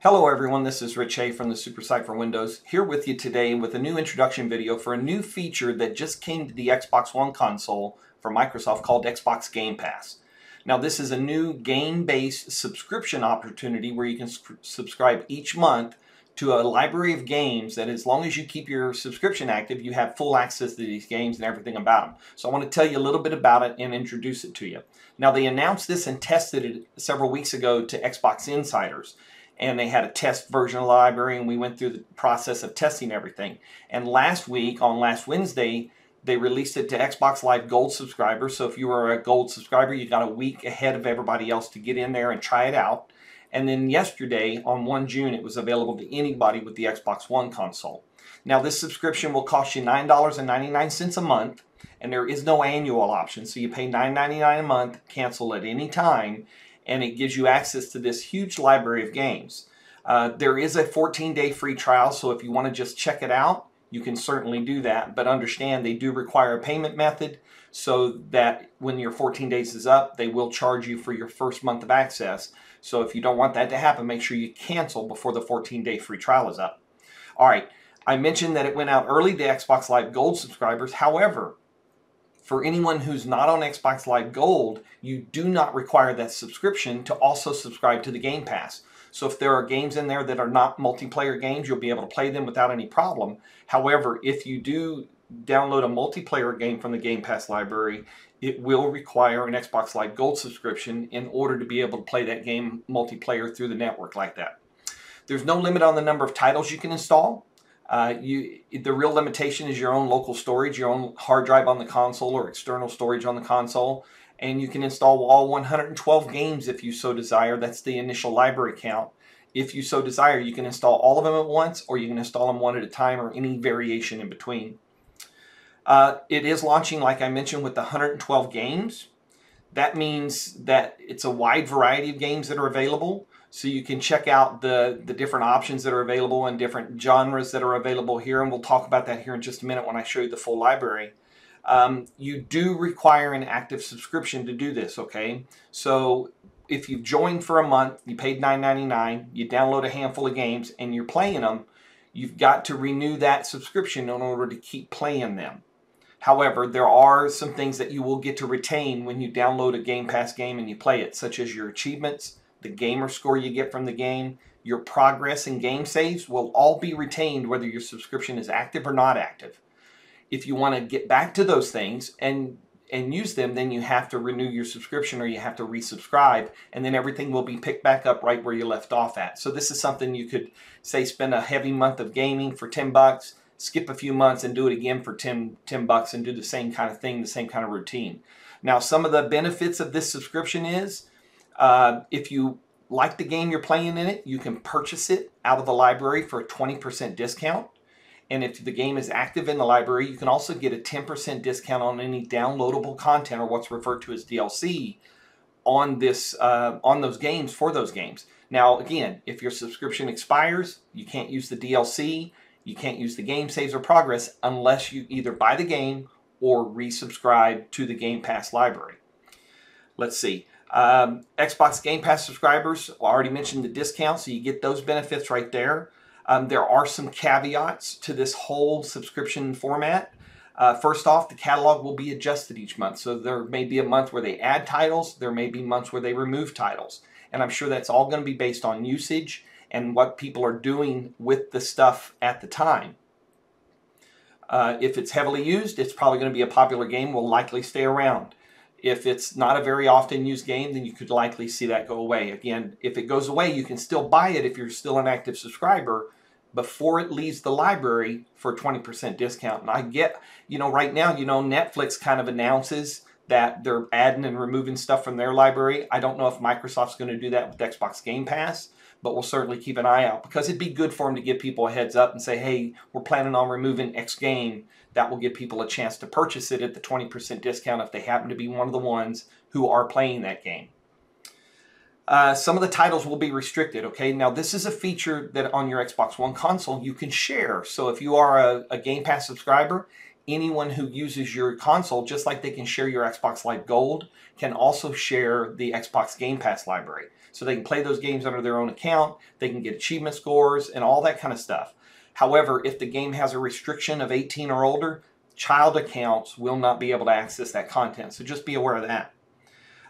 Hello everyone, this is Rich A from the SuperSite for Windows, here with you today with a new introduction video for a new feature that just came to the Xbox One console from Microsoft called Xbox Game Pass. Now this is a new game-based subscription opportunity where you can subscribe each month to a library of games that as long as you keep your subscription active, you have full access to these games and everything about them. So I want to tell you a little bit about it and introduce it to you. Now they announced this and tested it several weeks ago to Xbox insiders. And they had a test version of the library, and we went through the process of testing everything. And last week, on last Wednesday, they released it to Xbox Live Gold subscribers. So if you were a Gold subscriber, you got a week ahead of everybody else to get in there and try it out. And then yesterday, on 1 June, it was available to anybody with the Xbox One console. Now this subscription will cost you $9.99 a month, and there is no annual option. So you pay $9.99 a month, cancel at any time, and it gives you access to this huge library of games. There is a 14-day free trial, so if you want to just check it out, you can certainly do that. But understand they do require a payment method so that when your 14 days is up, they will charge you for your first month of access. So if you don't want that to happen, make sure you cancel before the 14-day free trial is up. All right, I mentioned that it went out early to Xbox Live Gold subscribers. However, for anyone who's not on Xbox Live Gold, you do not require that subscription to also subscribe to the Game Pass. So if there are games in there that are not multiplayer games, you'll be able to play them without any problem. However, if you do download a multiplayer game from the Game Pass library, it will require an Xbox Live Gold subscription in order to be able to play that game multiplayer through the network like that. There's no limit on the number of titles you can install. The real limitation is your own local storage, your own hard drive on the console or external storage on the console. And you can install all 112 games if you so desire. That's the initial library count. If you so desire, you can install all of them at once, or you can install them one at a time, or any variation in between. It is launching, like I mentioned, with the 112 games. That means that it's a wide variety of games that are available. So you can check out the different options that are available and different genres that are available here. And we'll talk about that here in just a minute when I show you the full library. You do require an active subscription to do this, okay? So if you've joined for a month, you paid $9.99, you download a handful of games and you're playing them, you've got to renew that subscription in order to keep playing them. However, there are some things that you will get to retain when you download a Game Pass game and you play it, such as your achievements, the gamer score you get from the game, your progress and game saves will all be retained whether your subscription is active or not active. If you want to get back to those things and use them, then you have to renew your subscription or you have to resubscribe, and then everything will be picked back up right where you left off at. So this is something you could, say, spend a heavy month of gaming for 10 bucks, skip a few months and do it again for 10 bucks and do the same kind of thing, the same kind of routine. Now, some of the benefits of this subscription is, if you like the game you're playing in it, you can purchase it out of the library for a 20% discount. And if the game is active in the library, you can also get a 10% discount on any downloadable content, or what's referred to as DLC, on those games, for those games. Now, again, if your subscription expires, you can't use the DLC, you can't use the game saves or progress unless you either buy the game or resubscribe to the Game Pass library. Let's see. Xbox Game Pass subscribers, I already mentioned the discount, so you get those benefits right there. There are some caveats to this whole subscription format. First off, the catalog will be adjusted each month. So there may be a month where they add titles, there may be months where they remove titles. And I'm sure that's all going to be based on usage and what people are doing with the stuff at the time. If it's heavily used, it's probably going to be a popular game, will likely stay around. If it's not a very often used game, then you could likely see that go away. Again, if it goes away, you can still buy it if you're still an active subscriber before it leaves the library for a 20% discount. And I get, right now, Netflix kind of announces that they're adding and removing stuff from their library. I don't know if Microsoft's going to do that with Xbox Game Pass, but we'll certainly keep an eye out because it'd be good for them to give people a heads up and say, hey, we're planning on removing X game. That will give people a chance to purchase it at the 20% discount if they happen to be one of the ones who are playing that game. Some of the titles will be restricted, okay? Now, this is a feature that on your Xbox One console you can share. So if you are a Game Pass subscriber anyone who uses your console, just like they can share your Xbox Live Gold, can also share the Xbox Game Pass library. So they can play those games under their own account, they can get achievement scores and all that kind of stuff. However, if the game has a restriction of 18 or older, child accounts will not be able to access that content. So just be aware of that.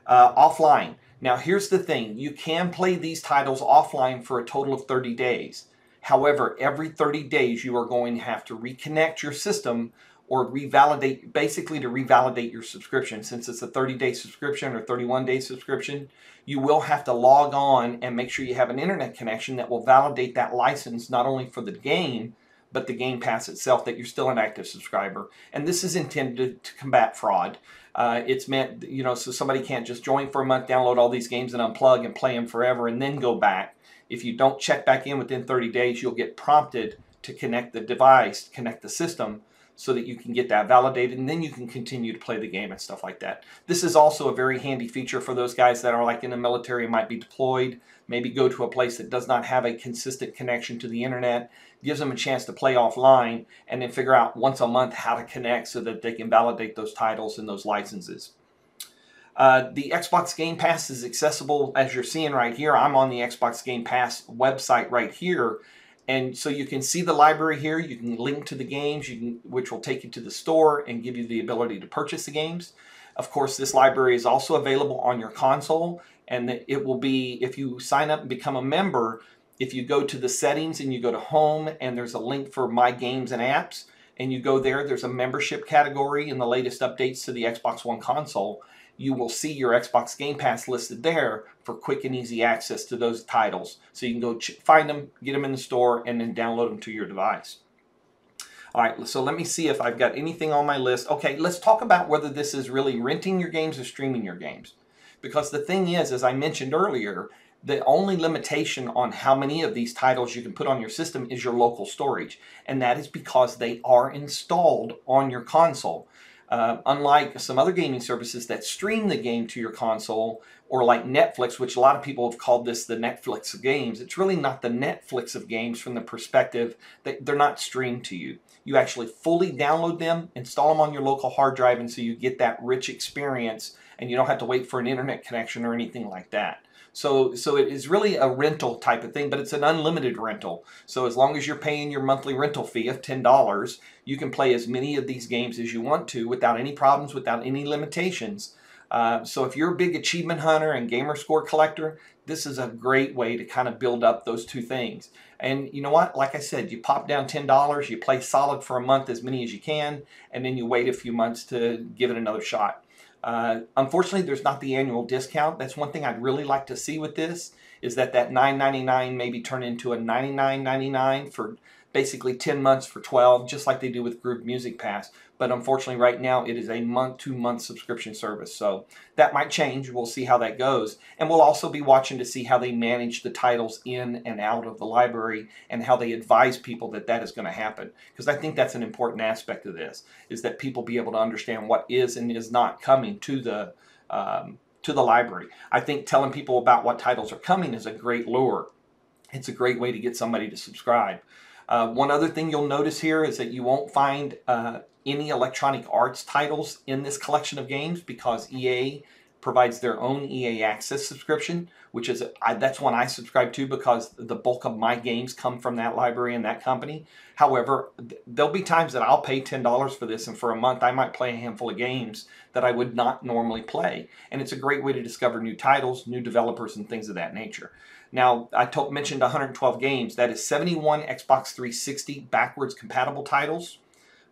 Offline. Now here's the thing, you can play these titles offline for a total of 30 days. However, every 30 days you are going to have to reconnect your system or revalidate, basically to revalidate your subscription. Since it's a 30-day subscription or 31-day subscription, you will have to log on and make sure you have an internet connection that will validate that license, not only for the game, but the Game Pass itself, that you're still an active subscriber. And this is intended to combat fraud. It's meant, you know, so somebody can't just join for a month, download all these games and unplug and play them forever and then go back. If you don't check back in within 30 days, you'll get prompted to connect the device, connect the system, so that you can get that validated, and then you can continue to play the game and stuff like that. This is also a very handy feature for those guys that are like in the military and might be deployed, maybe go to a place that does not have a consistent connection to the internet. Gives them a chance to play offline and then figure out once a month how to connect so that they can validate those titles and those licenses. The Xbox Game Pass is accessible, as you're seeing right here. I'm on the Xbox Game Pass website right here. And so you can see the library here. You can link to the games, which will take you to the store and give you the ability to purchase the games. Of course, this library is also available on your console. And it will be, if you sign up and become a member, if you go to the settings and you go to home and there's a link for My Games and Apps, and you go there, there's a membership category in the latest updates to the Xbox One console. You will see your Xbox Game Pass listed there for quick and easy access to those titles. So you can go find them, get them in the store, and then download them to your device. All right, so let me see if I've got anything on my list. Okay, let's talk about whether this is really renting your games or streaming your games. Because the thing is, as I mentioned earlier, the only limitation on how many of these titles you can put on your system is your local storage. And that is because they are installed on your console. Unlike some other gaming services that stream the game to your console, or like Netflix, which a lot of people have called this the Netflix of games, it's really not the Netflix of games from the perspective that they're not streamed to you. You actually fully download them, install them on your local hard drive, and so you get that rich experience, and you don't have to wait for an internet connection or anything like that. So it is really a rental type of thing, but it's an unlimited rental. So as long as you're paying your monthly rental fee of $10, you can play as many of these games as you want to without any problems, without any limitations. So if you're a big achievement hunter and gamer score collector, this is a great way to kind of build up those two things. And you know what? Like I said, you pop down $10, you play solid for a month, as many as you can, and then you wait a few months to give it another shot. Unfortunately, there's not the annual discount. That's one thing I'd really like to see with this, is that $9.99 maybe turn into a $99.99 for basically 10 months for 12, just like they do with Groove Music Pass. But unfortunately, right now, it is a month-to-month subscription service. So that might change. We'll see how that goes. And we'll also be watching to see how they manage the titles in and out of the library and how they advise people that that is going to happen. Because I think that's an important aspect of this, is that people be able to understand what is and is not coming to the library. I think telling people about what titles are coming is a great lure. It's a great way to get somebody to subscribe. One other thing you'll notice here is that you won't find any Electronic Arts titles in this collection of games, because EA provides their own EA Access subscription, which is, that's one I subscribe to because the bulk of my games come from that library and that company. However, there'll be times that I'll pay $10 for this, and for a month I might play a handful of games that I would not normally play. And it's a great way to discover new titles, new developers, and things of that nature. Now, I mentioned 112 games. That is 71 Xbox 360 backwards compatible titles,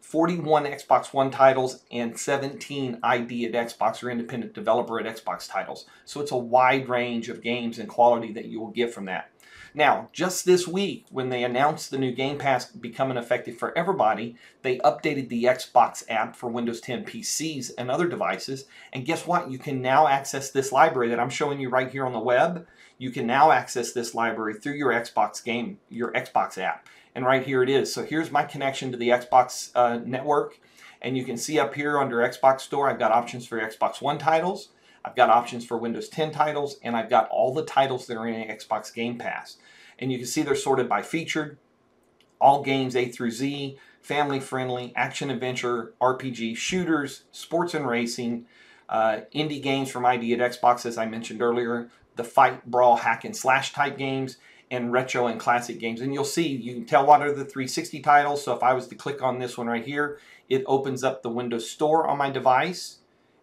41 Xbox One titles, and 17 ID at Xbox or independent developer at Xbox titles. So it's a wide range of games and quality that you will get from that. Now, just this week, when they announced the new Game Pass becoming effective for everybody, they updated the Xbox app for Windows 10 PCs and other devices. And guess what? You can now access this library that I'm showing you right here on the web. You can now access this library through your Xbox app. And right here it is. So here's my connection to the Xbox network. And you can see up here under Xbox Store, I've got options for Xbox One titles. I've got options for Windows 10 titles, and I've got all the titles that are in Xbox Game Pass. And you can see they're sorted by featured, all games A through Z, family friendly, action adventure, RPG, shooters, sports and racing, indie games from ID at Xbox, as I mentioned earlier, the fight, brawl, hack and slash type games, and retro and classic games. And you'll see, you can tell what are the 360 titles. So if I was to click on this one right here, it opens up the Windows Store on my device,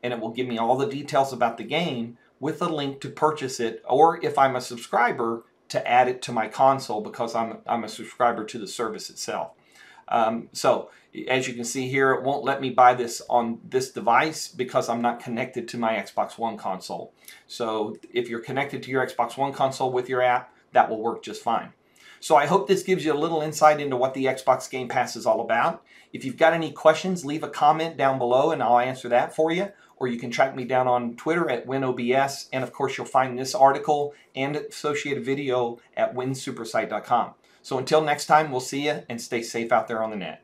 and it will give me all the details about the game with a link to purchase it, or if I'm a subscriber, to add it to my console because I'm a subscriber to the service itself. So as you can see here, it won't let me buy this on this device because I'm not connected to my Xbox One console. So if you're connected to your Xbox One console with your app, that will work just fine. So I hope this gives you a little insight into what the Xbox Game Pass is all about. If you've got any questions, leave a comment down below and I'll answer that for you. Or you can track me down on Twitter at WinOBS. And of course, you'll find this article and associated video at winsupersite.com. So until next time, we'll see you and stay safe out there on the net.